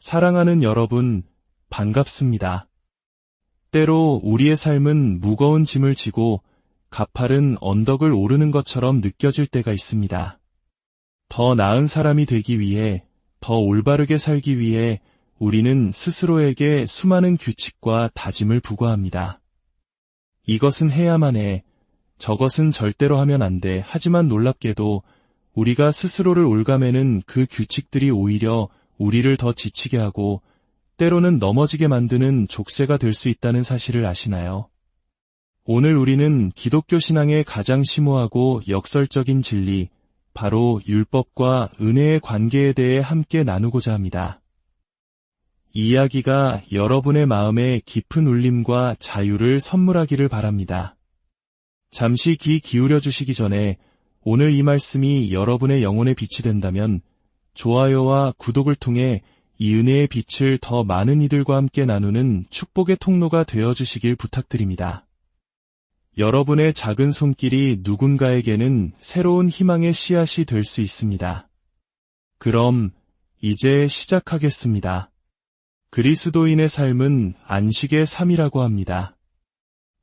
사랑하는 여러분, 반갑습니다. 때로 우리의 삶은 무거운 짐을 지고 가파른 언덕을 오르는 것처럼 느껴질 때가 있습니다. 더 나은 사람이 되기 위해, 더 올바르게 살기 위해 우리는 스스로에게 수많은 규칙과 다짐을 부과합니다. 이것은 해야만 해, 저것은 절대로 하면 안 돼. 하지만 놀랍게도 우리가 스스로를 옭아매는 그 규칙들이 오히려 우리를 더 지치게 하고 때로는 넘어지게 만드는 족쇄가 될 수 있다는 사실을 아시나요? 오늘 우리는 기독교 신앙의 가장 심오하고 역설적인 진리, 바로 율법과 은혜의 관계에 대해 함께 나누고자 합니다. 이 이야기가 여러분의 마음에 깊은 울림과 자유를 선물하기를 바랍니다. 잠시 귀 기울여 주시기 전에 오늘 이 말씀이 여러분의 영혼에 빛이 된다면 좋아요와 구독을 통해 이 은혜의 빛을 더 많은 이들과 함께 나누는 축복의 통로가 되어주시길 부탁드립니다. 여러분의 작은 손길이 누군가에게는 새로운 희망의 씨앗이 될 수 있습니다. 그럼 이제 시작하겠습니다. 그리스도인의 삶은 안식의 삶이라고 합니다.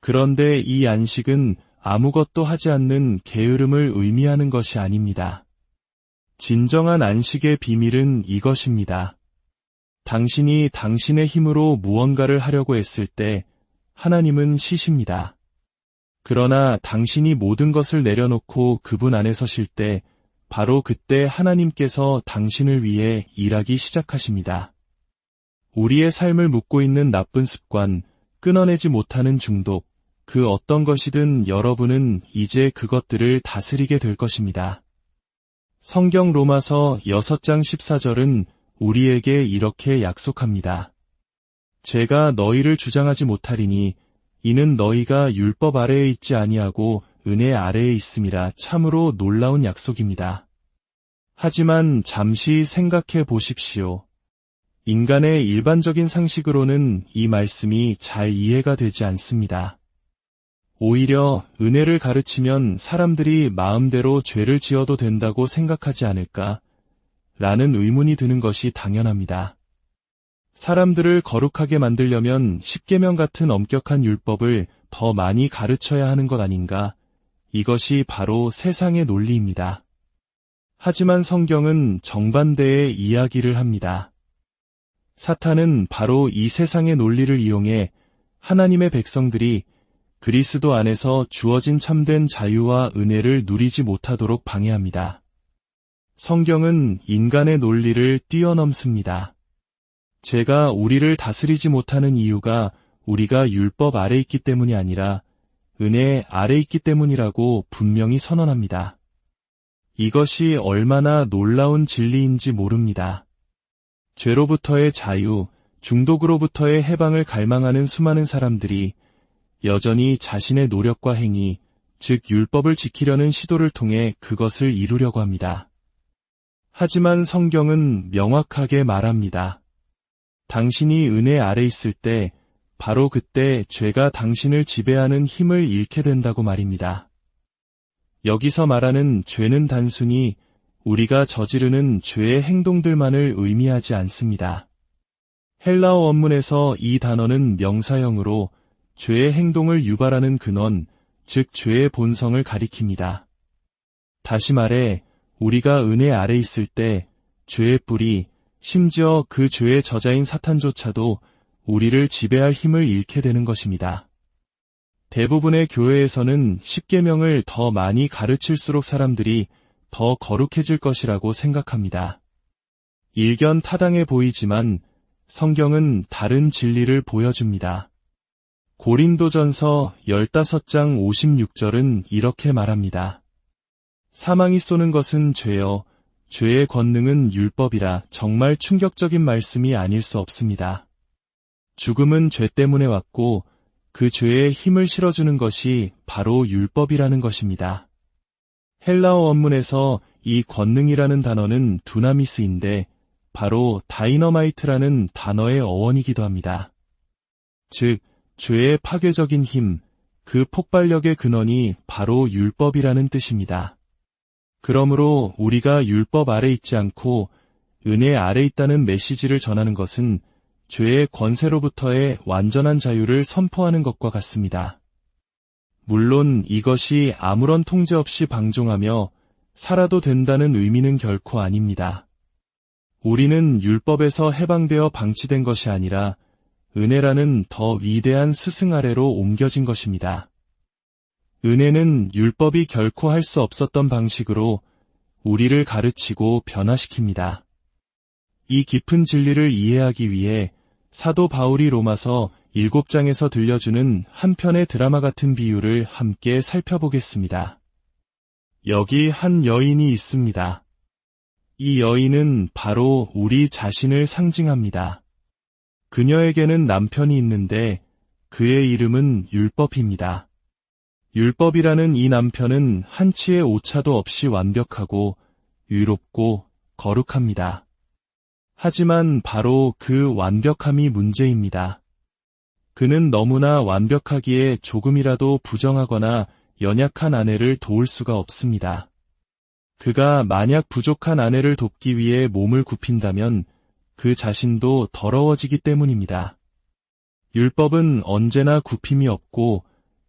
그런데 이 안식은 아무것도 하지 않는 게으름을 의미하는 것이 아닙니다. 진정한 안식의 비밀은 이것입니다. 당신이 당신의 힘으로 무언가를 하려고 했을 때 하나님은 쉬십니다. 그러나 당신이 모든 것을 내려놓고 그분 안에 서실 때 바로 그때 하나님께서 당신을 위해 일하기 시작하십니다. 우리의 삶을 묶고 있는 나쁜 습관, 끊어내지 못하는 중독, 그 어떤 것이든 여러분은 이제 그것들을 다스리게 될 것입니다. 성경 로마서 6장 14절은 우리에게 이렇게 약속합니다. 죄가 너희를 주장하지 못하리니 이는 너희가 율법 아래에 있지 아니하고 은혜 아래에 있음이라. 참으로 놀라운 약속입니다. 하지만 잠시 생각해 보십시오. 인간의 일반적인 상식으로는 이 말씀이 잘 이해가 되지 않습니다. 오히려 은혜를 가르치면 사람들이 마음대로 죄를 지어도 된다고 생각하지 않을까? 라는 의문이 드는 것이 당연합니다. 사람들을 거룩하게 만들려면 십계명 같은 엄격한 율법을 더 많이 가르쳐야 하는 것 아닌가? 이것이 바로 세상의 논리입니다. 하지만 성경은 정반대의 이야기를 합니다. 사탄은 바로 이 세상의 논리를 이용해 하나님의 백성들이 그리스도 안에서 주어진 참된 자유와 은혜를 누리지 못하도록 방해합니다. 성경은 인간의 논리를 뛰어넘습니다. 죄가 우리를 다스리지 못하는 이유가 우리가 율법 아래 있기 때문이 아니라 은혜 아래 있기 때문이라고 분명히 선언합니다. 이것이 얼마나 놀라운 진리인지 모릅니다. 죄로부터의 자유, 중독으로부터의 해방을 갈망하는 수많은 사람들이 여전히 자신의 노력과 행위, 즉 율법을 지키려는 시도를 통해 그것을 이루려고 합니다. 하지만 성경은 명확하게 말합니다. 당신이 은혜 아래 있을 때 바로 그때 죄가 당신을 지배하는 힘을 잃게 된다고 말입니다. 여기서 말하는 죄는 단순히 우리가 저지르는 죄의 행동들만을 의미하지 않습니다. 헬라어 원문에서 이 단어는 명사형으로 죄의 행동을 유발하는 근원, 즉 죄의 본성을 가리킵니다. 다시 말해 우리가 은혜 아래 있을 때 죄의 뿌리, 심지어 그 죄의 저자인 사탄조차도 우리를 지배할 힘을 잃게 되는 것입니다. 대부분의 교회에서는 십계명을 더 많이 가르칠수록 사람들이 더 거룩해질 것이라고 생각합니다. 일견 타당해 보이지만 성경은 다른 진리를 보여줍니다. 고린도전서 15장 56절은 이렇게 말합니다. 사망이 쏘는 것은 죄여, 죄의 권능은 율법이라. 정말 충격적인 말씀이 아닐 수 없습니다. 죽음은 죄 때문에 왔고 그 죄에 힘을 실어주는 것이 바로 율법이라는 것입니다. 헬라어 원문에서 이 권능이라는 단어는 두나미스인데 바로 다이너마이트라는 단어의 어원이기도 합니다. 즉, 죄의 파괴적인 힘, 그 폭발력의 근원이 바로 율법이라는 뜻입니다. 그러므로 우리가 율법 아래 있지 않고 은혜 아래 있다는 메시지를 전하는 것은 죄의 권세로부터의 완전한 자유를 선포하는 것과 같습니다. 물론 이것이 아무런 통제 없이 방종하며 살아도 된다는 의미는 결코 아닙니다. 우리는 율법에서 해방되어 방치된 것이 아니라 은혜라는 더 위대한 스승 아래로 옮겨진 것입니다. 은혜는 율법이 결코 할 수 없었던 방식으로 우리를 가르치고 변화시킵니다. 이 깊은 진리를 이해하기 위해 사도 바울이 로마서 7장에서 들려주는 한 편의 드라마 같은 비유를 함께 살펴보겠습니다. 여기 한 여인이 있습니다. 이 여인은 바로 우리 자신을 상징합니다. 그녀에게는 남편이 있는데 그의 이름은 율법입니다. 율법이라는 이 남편은 한치의 오차도 없이 완벽하고 의롭고 거룩합니다. 하지만 바로 그 완벽함이 문제입니다. 그는 너무나 완벽하기에 조금이라도 부정하거나 연약한 아내를 도울 수가 없습니다. 그가 만약 부족한 아내를 돕기 위해 몸을 굽힌다면 그 자신도 더러워지기 때문입니다. 율법은 언제나 굽힘이 없고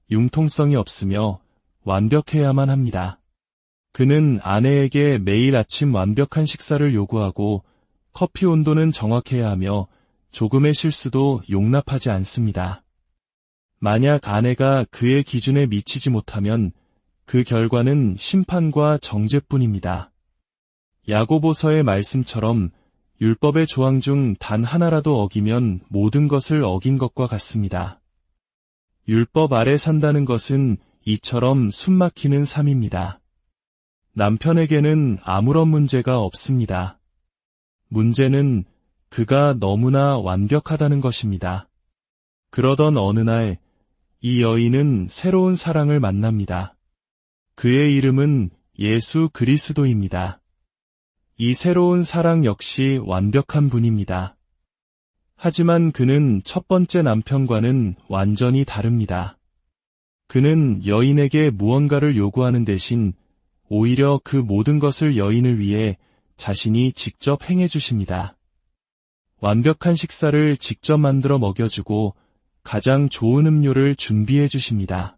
융통성이 없으며 완벽해야만 합니다. 그는 아내에게 매일 아침 완벽한 식사를 요구하고 커피 온도는 정확해야 하며 조금의 실수도 용납하지 않습니다. 만약 아내가 그의 기준에 미치지 못하면 그 결과는 심판과 정죄뿐입니다. 야고보서의 말씀처럼 율법의 조항 중 단 하나라도 어기면 모든 것을 어긴 것과 같습니다. 율법 아래 산다는 것은 이처럼 숨막히는 삶입니다. 남편에게는 아무런 문제가 없습니다. 문제는 그가 너무나 완벽하다는 것입니다. 그러던 어느 날 이 여인은 새로운 사랑을 만납니다. 그의 이름은 예수 그리스도입니다. 이 새로운 사랑 역시 완벽한 분입니다. 하지만 그는 첫 번째 남편과는 완전히 다릅니다. 그는 여인에게 무언가를 요구하는 대신 오히려 그 모든 것을 여인을 위해 자신이 직접 행해 주십니다. 완벽한 식사를 직접 만들어 먹여주고 가장 좋은 음료를 준비해 주십니다.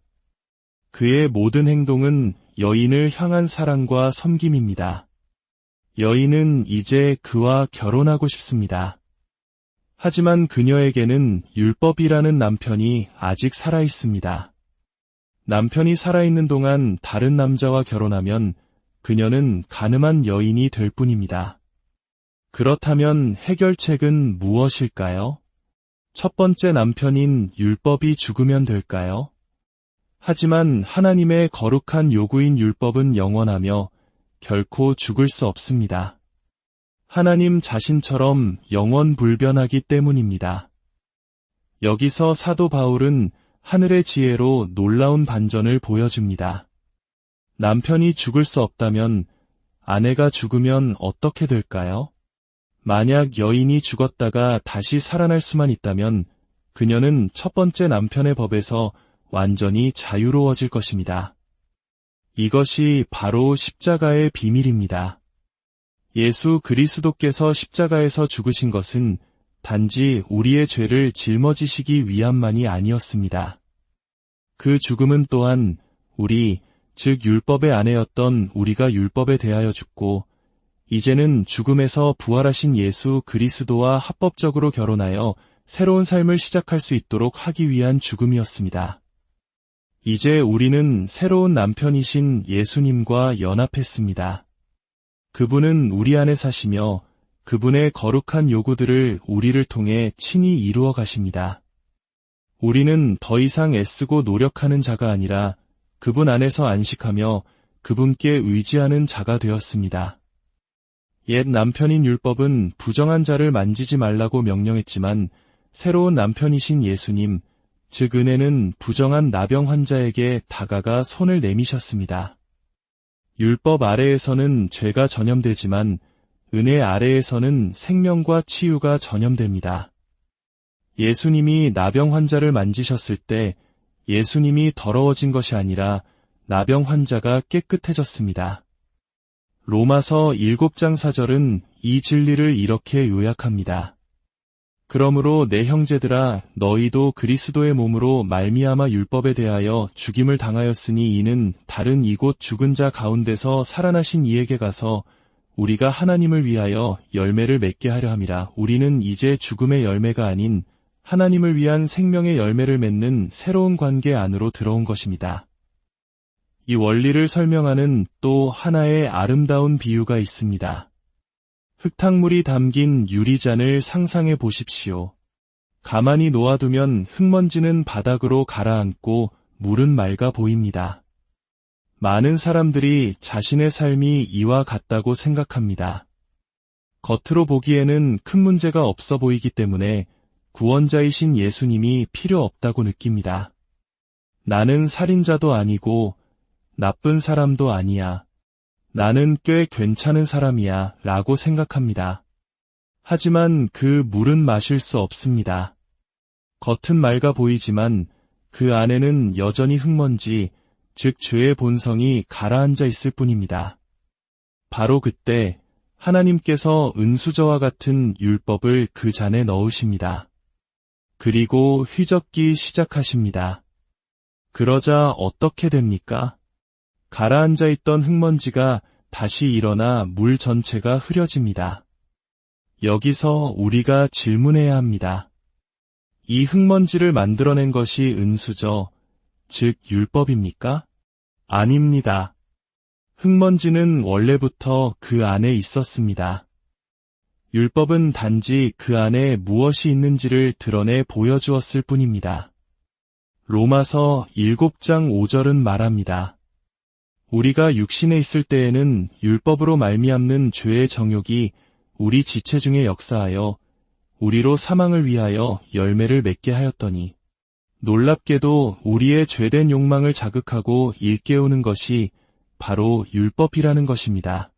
그의 모든 행동은 여인을 향한 사랑과 섬김입니다. 여인은 이제 그와 결혼하고 싶습니다. 하지만 그녀에게는 율법이라는 남편이 아직 살아있습니다. 남편이 살아있는 동안 다른 남자와 결혼하면 그녀는 가늠한 여인이 될 뿐입니다. 그렇다면 해결책은 무엇일까요? 첫 번째 남편인 율법이 죽으면 될까요? 하지만 하나님의 거룩한 요구인 율법은 영원하며 결코 죽을 수 없습니다. 하나님 자신처럼 영원불변하기 때문입니다. 여기서 사도 바울은 하늘의 지혜로 놀라운 반전을 보여줍니다. 남편이 죽을 수 없다면 아내가 죽으면 어떻게 될까요? 만약 여인이 죽었다가 다시 살아날 수만 있다면 그녀는 첫 번째 남편의 법에서 완전히 자유로워질 것입니다. 이것이 바로 십자가의 비밀입니다. 예수 그리스도께서 십자가에서 죽으신 것은 단지 우리의 죄를 짊어지시기 위함만이 아니었습니다. 그 죽음은 또한 우리, 즉 율법의 아내였던 우리가 율법에 대하여 죽고 이제는 죽음에서 부활하신 예수 그리스도와 합법적으로 결혼하여 새로운 삶을 시작할 수 있도록 하기 위한 죽음이었습니다. 이제 우리는 새로운 남편이신 예수님과 연합했습니다. 그분은 우리 안에 사시며 그분의 거룩한 요구들을 우리를 통해 친히 이루어 가십니다. 우리는 더 이상 애쓰고 노력하는 자가 아니라 그분 안에서 안식하며 그분께 의지하는 자가 되었습니다. 옛 남편인 율법은 부정한 자를 만지지 말라고 명령했지만 새로운 남편이신 예수님, 즉 은혜는 부정한 나병 환자에게 다가가 손을 내미셨습니다. 율법 아래에서는 죄가 전염되지만 은혜 아래에서는 생명과 치유가 전염됩니다. 예수님이 나병 환자를 만지셨을 때 예수님이 더러워진 것이 아니라 나병 환자가 깨끗해졌습니다. 로마서 7장 4절은 이 진리를 이렇게 요약합니다. 그러므로 내 형제들아 너희도 그리스도의 몸으로 말미암아 율법에 대하여 죽임을 당하였으니 이는 다른 이곳 죽은 자 가운데서 살아나신 이에게 가서 우리가 하나님을 위하여 열매를 맺게 하려 함이라. 우리는 이제 죽음의 열매가 아닌 하나님을 위한 생명의 열매를 맺는 새로운 관계 안으로 들어온 것입니다. 이 원리를 설명하는 또 하나의 아름다운 비유가 있습니다. 흙탕물이 담긴 유리잔을 상상해 보십시오. 가만히 놓아두면 흙먼지는 바닥으로 가라앉고 물은 맑아 보입니다. 많은 사람들이 자신의 삶이 이와 같다고 생각합니다. 겉으로 보기에는 큰 문제가 없어 보이기 때문에 구원자이신 예수님이 필요 없다고 느낍니다. 나는 살인자도 아니고 나쁜 사람도 아니야. 나는 꽤 괜찮은 사람이야 라고 생각합니다. 하지만 그 물은 마실 수 없습니다. 겉은 맑아 보이지만 그 안에는 여전히 흙먼지, 즉 죄의 본성이 가라앉아 있을 뿐입니다. 바로 그때 하나님께서 은수저와 같은 율법을 그 잔에 넣으십니다. 그리고 휘젓기 시작하십니다. 그러자 어떻게 됩니까? 가라앉아 있던 흙먼지가 다시 일어나 물 전체가 흐려집니다. 여기서 우리가 질문해야 합니다. 이 흙먼지를 만들어낸 것이 은수저, 즉 율법입니까? 아닙니다. 흙먼지는 원래부터 그 안에 있었습니다. 율법은 단지 그 안에 무엇이 있는지를 드러내 보여주었을 뿐입니다. 로마서 7장 5절은 말합니다. 우리가 육신에 있을 때에는 율법으로 말미암는 죄의 정욕이 우리 지체 중에 역사하여 우리로 사망을 위하여 열매를 맺게 하였더니 놀랍게도 우리의 죄된 욕망을 자극하고 일깨우는 것이 바로 율법이라는 것입니다.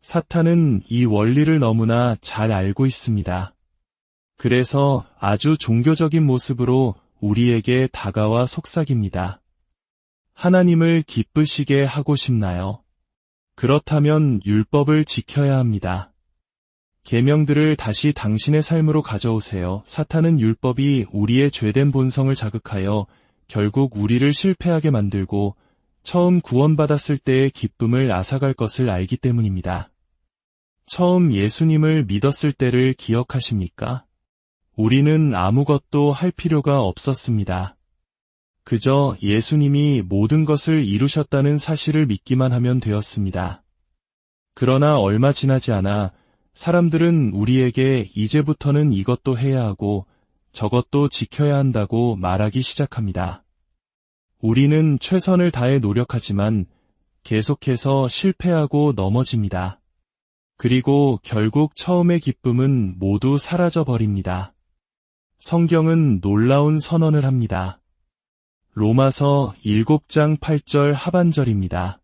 사탄은 이 원리를 너무나 잘 알고 있습니다. 그래서 아주 종교적인 모습으로 우리에게 다가와 속삭입니다. 하나님을 기쁘시게 하고 싶나요? 그렇다면 율법을 지켜야 합니다. 계명들을 다시 당신의 삶으로 가져오세요. 사탄은 율법이 우리의 죄된 본성을 자극하여 결국 우리를 실패하게 만들고 처음 구원받았을 때의 기쁨을 앗아갈 것을 알기 때문입니다. 처음 예수님을 믿었을 때를 기억하십니까? 우리는 아무것도 할 필요가 없었습니다. 그저 예수님이 모든 것을 이루셨다는 사실을 믿기만 하면 되었습니다. 그러나 얼마 지나지 않아 사람들은 우리에게 이제부터는 이것도 해야 하고 저것도 지켜야 한다고 말하기 시작합니다. 우리는 최선을 다해 노력하지만 계속해서 실패하고 넘어집니다. 그리고 결국 처음의 기쁨은 모두 사라져 버립니다. 성경은 놀라운 선언을 합니다. 로마서 7장 8절 하반절입니다.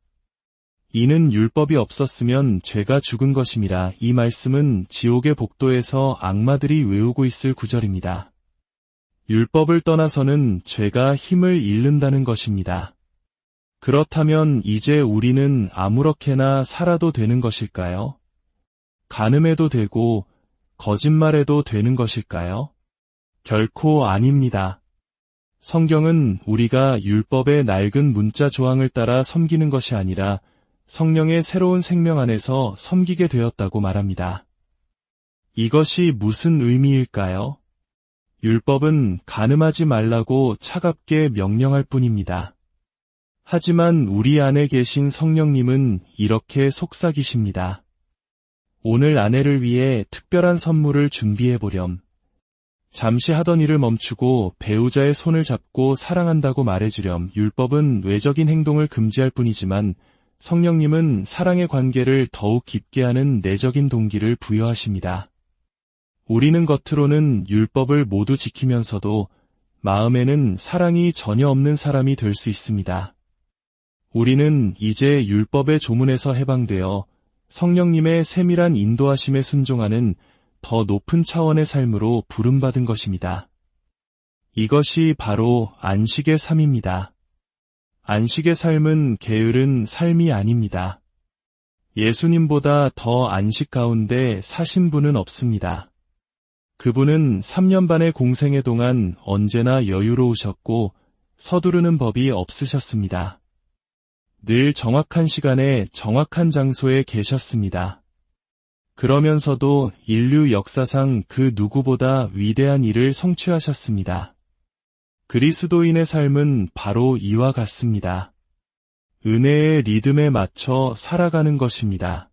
이는 율법이 없었으면 죄가 죽은 것임이라. 이 말씀은 지옥의 복도에서 악마들이 외우고 있을 구절입니다. 율법을 떠나서는 죄가 힘을 잃는다는 것입니다. 그렇다면 이제 우리는 아무렇게나 살아도 되는 것일까요? 간음해도 되고 거짓말해도 되는 것일까요? 결코 아닙니다. 성경은 우리가 율법의 낡은 문자 조항을 따라 섬기는 것이 아니라 성령의 새로운 생명 안에서 섬기게 되었다고 말합니다. 이것이 무슨 의미일까요? 율법은 간음하지 말라고 차갑게 명령할 뿐입니다. 하지만 우리 안에 계신 성령님은 이렇게 속삭이십니다. 오늘 아내를 위해 특별한 선물을 준비해보렴. 잠시 하던 일을 멈추고 배우자의 손을 잡고 사랑한다고 말해주렴. 율법은 외적인 행동을 금지할 뿐이지만 성령님은 사랑의 관계를 더욱 깊게 하는 내적인 동기를 부여하십니다. 우리는 겉으로는 율법을 모두 지키면서도 마음에는 사랑이 전혀 없는 사람이 될 수 있습니다. 우리는 이제 율법의 조문에서 해방되어 성령님의 세밀한 인도하심에 순종하는 더 높은 차원의 삶으로 부름받은 것입니다. 이것이 바로 안식의 삶입니다. 안식의 삶은 게으른 삶이 아닙니다. 예수님보다 더 안식 가운데 사신 분은 없습니다. 그분은 3년 반의 공생애 동안 언제나 여유로우셨고 서두르는 법이 없으셨습니다. 늘 정확한 시간에 정확한 장소에 계셨습니다. 그러면서도 인류 역사상 그 누구보다 위대한 일을 성취하셨습니다. 그리스도인의 삶은 바로 이와 같습니다. 은혜의 리듬에 맞춰 살아가는 것입니다.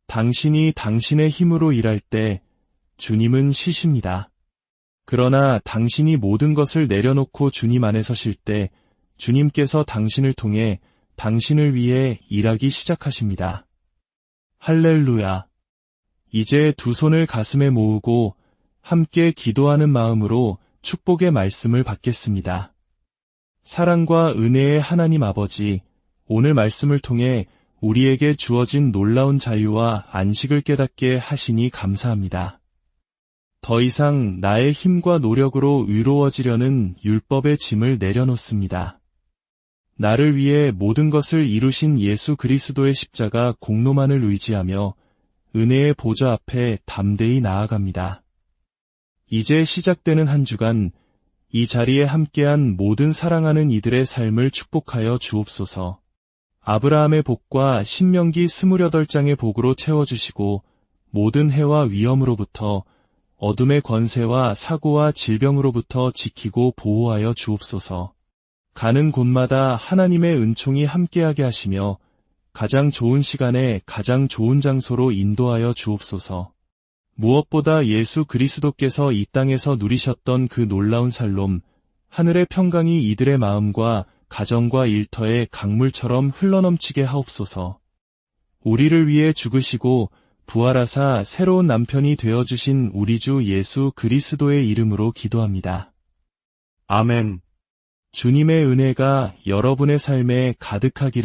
당신이 당신의 힘으로 일할 때 주님은 쉬십니다. 그러나 당신이 모든 것을 내려놓고 주님 안에 서실 때 주님께서 당신을 통해 당신을 위해 일하기 시작하십니다. 할렐루야. 이제 두 손을 가슴에 모으고 함께 기도하는 마음으로 축복의 말씀을 받겠습니다. 사랑과 은혜의 하나님 아버지, 오늘 말씀을 통해 우리에게 주어진 놀라운 자유와 안식을 깨닫게 하시니 감사합니다. 더 이상 나의 힘과 노력으로 의로워지려는 율법의 짐을 내려놓습니다. 나를 위해 모든 것을 이루신 예수 그리스도의 십자가 공로만을 의지하며 은혜의 보좌 앞에 담대히 나아갑니다. 이제 시작되는 한 주간 이 자리에 함께한 모든 사랑하는 이들의 삶을 축복하여 주옵소서. 아브라함의 복과 신명기 28장의 복으로 채워주시고 모든 해와 위험으로부터 어둠의 권세와 사고와 질병으로부터 지키고 보호하여 주옵소서. 가는 곳마다 하나님의 은총이 함께하게 하시며 가장 좋은 시간에 가장 좋은 장소로 인도하여 주옵소서. 무엇보다 예수 그리스도께서 이 땅에서 누리셨던 그 놀라운 살롬, 하늘의 평강이 이들의 마음과 가정과 일터에 강물처럼 흘러넘치게 하옵소서. 우리를 위해 죽으시고 부활하사 새로운 남편이 되어주신 우리 주 예수 그리스도의 이름으로 기도합니다. 아멘. 주님의 은혜가 여러분의 삶에 가득하기를